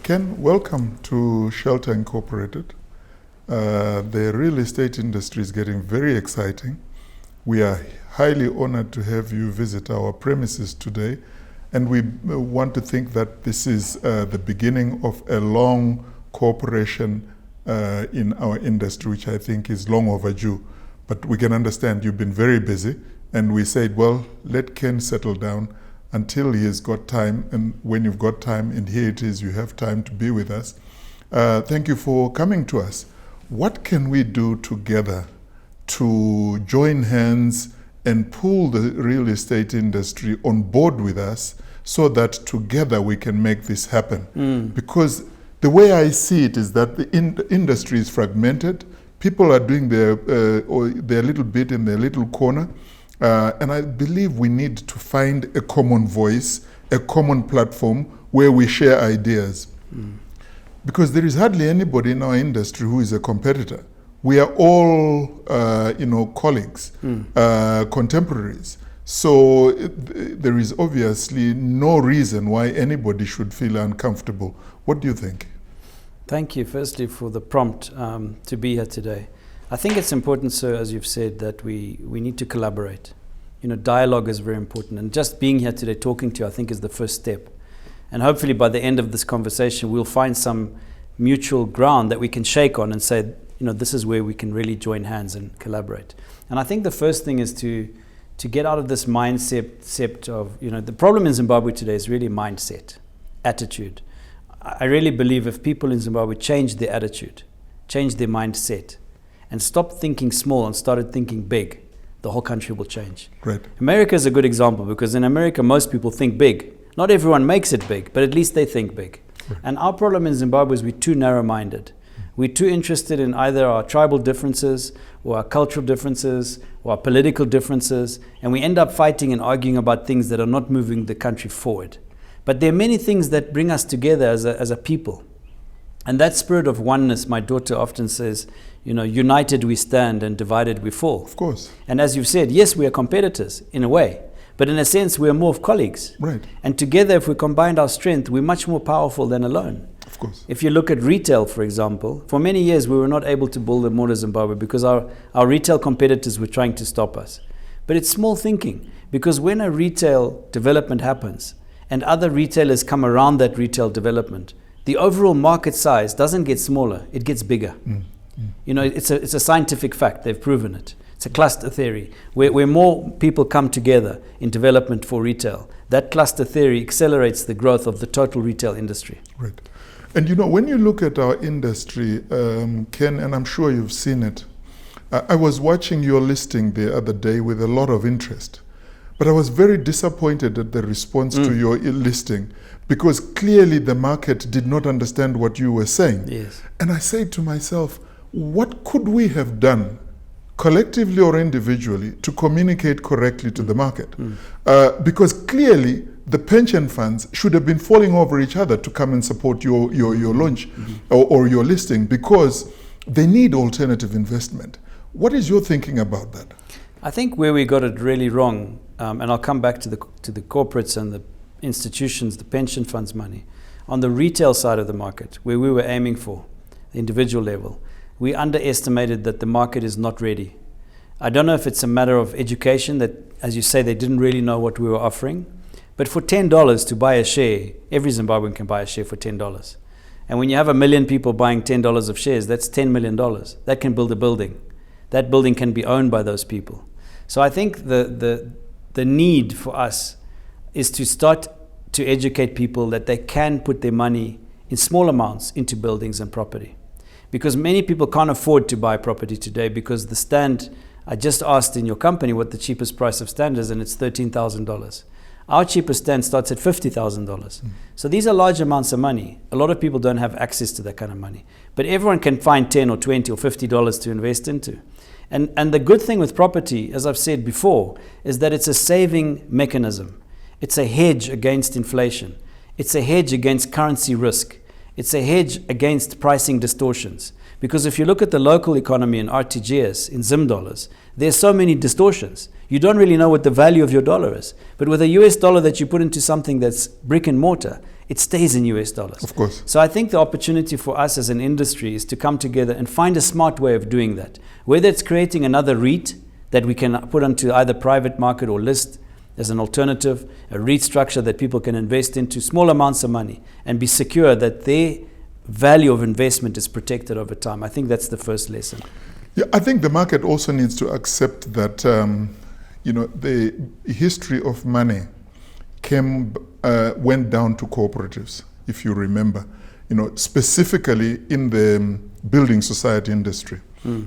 Ken, welcome to Shelter Incorporated. The real estate industry is getting very exciting. We are highly honored to have you visit our premises today, and we want to think that this is the beginning of a long cooperation in our industry, which I think is long overdue. But we can understand you've been very busy, and we said, well, let Ken settle down until he has got time, and when you've got time, and here it is, you have time to be with us. Thank you for coming to us. What can we do together to join hands and pull the real estate industry on board with us so that together we can make this happen? Because the way I see it is that the industry is fragmented. People are doing their little bit in their little corner. And I believe we need to find a common voice, a common platform where we share ideas. Because there is hardly anybody in our industry who is a competitor. We are all, colleagues, contemporaries. So there is obviously no reason why anybody should feel uncomfortable. What do you think? Thank you, firstly, for the prompt to be here today. I think it's important, sir, as you've said, that we need to collaborate. Dialogue is very important. And just being here today, talking to you, I think is the first step. And hopefully by the end of this conversation, we'll find some mutual ground that we can shake on and say, this is where we can really join hands and collaborate. And I think the first thing is to get out of this mindset of, the problem in Zimbabwe today is really mindset, attitude. I really believe if people in Zimbabwe change their attitude, change their mindset, and stop thinking small and started thinking big, the whole country will change. Right. America is a good example because in America, most people think big. Not everyone makes it big, but at least they think big. Right. And our problem in Zimbabwe is we're too narrow-minded. We're too interested in either our tribal differences or our cultural differences or our political differences, and we end up fighting and arguing about things that are not moving the country forward. But there are many things that bring us together as a people. And that spirit of oneness, my daughter often says, united we stand and divided we fall. Of course. And as you've said, yes, we are competitors in a way, but in a sense, we are more of colleagues. Right. And together, if we combined our strength, we're much more powerful than alone. Of course. If you look at retail, for example, for many years, we were not able to build a more Zimbabwe because our retail competitors were trying to stop us. But it's small thinking, because when a retail development happens and other retailers come around that retail development, the overall market size doesn't get smaller, it gets bigger. It's a scientific fact, they've proven it. It's a cluster theory, where more people come together in development for retail. That cluster theory accelerates the growth of the total retail industry. Right. And when you look at our industry, Ken, and I'm sure you've seen it, I was watching your listing the other day with a lot of interest. But I was very disappointed at the response to your listing, because clearly the market did not understand what you were saying. Yes. And I said to myself, what could we have done, collectively or individually, to communicate correctly to the market? Because clearly the pension funds should have been falling over each other to come and support your launch or your listing, because they need alternative investment. What is your thinking about that? I think where we got it really wrong, and I'll come back to the corporates and the institutions, the pension funds money, on the retail side of the market, where we were aiming for, the individual level, we underestimated that the market is not ready. I don't know if it's a matter of education, that, as you say, they didn't really know what we were offering, but for $10 to buy a share, every Zimbabwean can buy a share for $10. And when you have 1 million people buying $10 of shares, that's $10 million. That can build a building. That building can be owned by those people. So I think the need for us is to start to educate people that they can put their money in small amounts into buildings and property. Because many people can't afford to buy property today because the stand, I just asked in your company what the cheapest price of stand is, and it's $13,000. Our cheapest stand starts at $50,000. So these are large amounts of money. A lot of people don't have access to that kind of money. But everyone can find $10 or $20 or $50 to invest into. And the good thing with property, as I've said before, is that it's a saving mechanism. It's a hedge against inflation. It's a hedge against currency risk. It's a hedge against pricing distortions. Because if you look at the local economy in RTGS, in Zim dollars, there's so many distortions. You don't really know what the value of your dollar is. But with a US dollar that you put into something that's brick and mortar, it stays in US dollars. Of course. So I think the opportunity for us as an industry is to come together and find a smart way of doing that. Whether it's creating another REIT that we can put onto either private market or list as an alternative, a REIT structure that people can invest into small amounts of money and be secure that their value of investment is protected over time. I think that's the first lesson. Yeah, I think the market also needs to accept that the history of money went down to cooperatives, if you remember, specifically in the building society industry.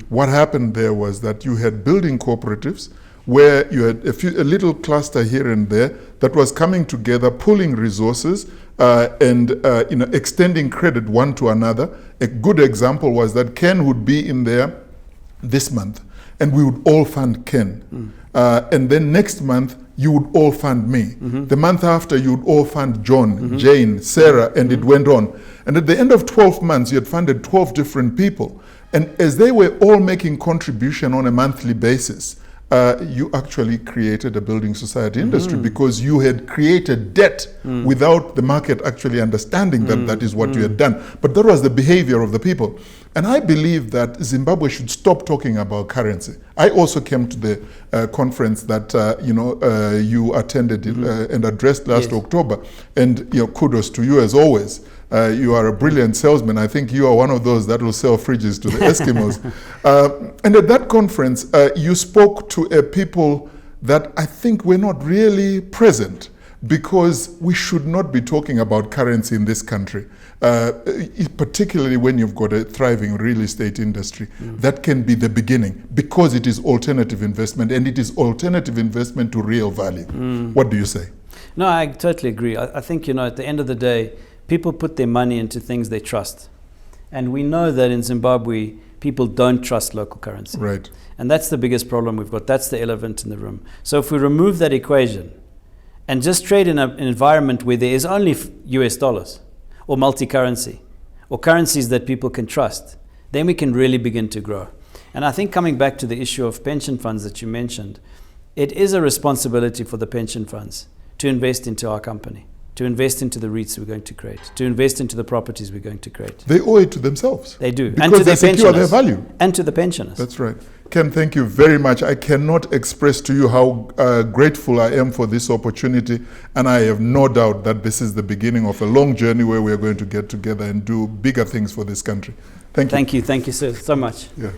What happened there was that you had building cooperatives where you had a little cluster here and there that was coming together, pooling resources and extending credit one to another. A good example was that Ken would be in there this month and we would all fund Ken. And then next month, you would all fund me. The month after, you would all fund John, Jane, Sarah, and it went on. And at the end of 12 months, you had funded 12 different people. And as they were all making contribution on a monthly basis, you actually created a building society industry because you had created debt without the market actually understanding that that is what you had done. But that was the behavior of the people. And I believe that Zimbabwe should stop talking about currency. I also came to the conference that you attended and addressed last October. And kudos to you as always. You are a brilliant salesman. I think you are one of those that will sell fridges to the Eskimos. And at that conference, you spoke to a people that I think were not really present, because we should not be talking about currency in this country, particularly when you've got a thriving real estate industry. That can be the beginning, because it is alternative investment, and it is alternative investment to real value. What do you say? No, I totally agree. I think, at the end of the day, people put their money into things they trust. And we know that in Zimbabwe, people don't trust local currency. Right. And that's the biggest problem we've got. That's the elephant in the room. So if we remove that equation and just trade in an environment where there is only US dollars or multi-currency or currencies that people can trust, then we can really begin to grow. And I think coming back to the issue of pension funds that you mentioned, it is a responsibility for the pension funds to invest into our company, to invest into the REITs we're going to create, to invest into the properties we're going to create. They owe it to themselves. They do. Because and to they their secure pensioners. their value. And to the pensioners. That's right. Ken, thank you very much. I cannot express to you how grateful I am for this opportunity. And I have no doubt that this is the beginning of a long journey where we are going to get together and do bigger things for this country. Thank you. Thank you. Thank you so much. Yeah.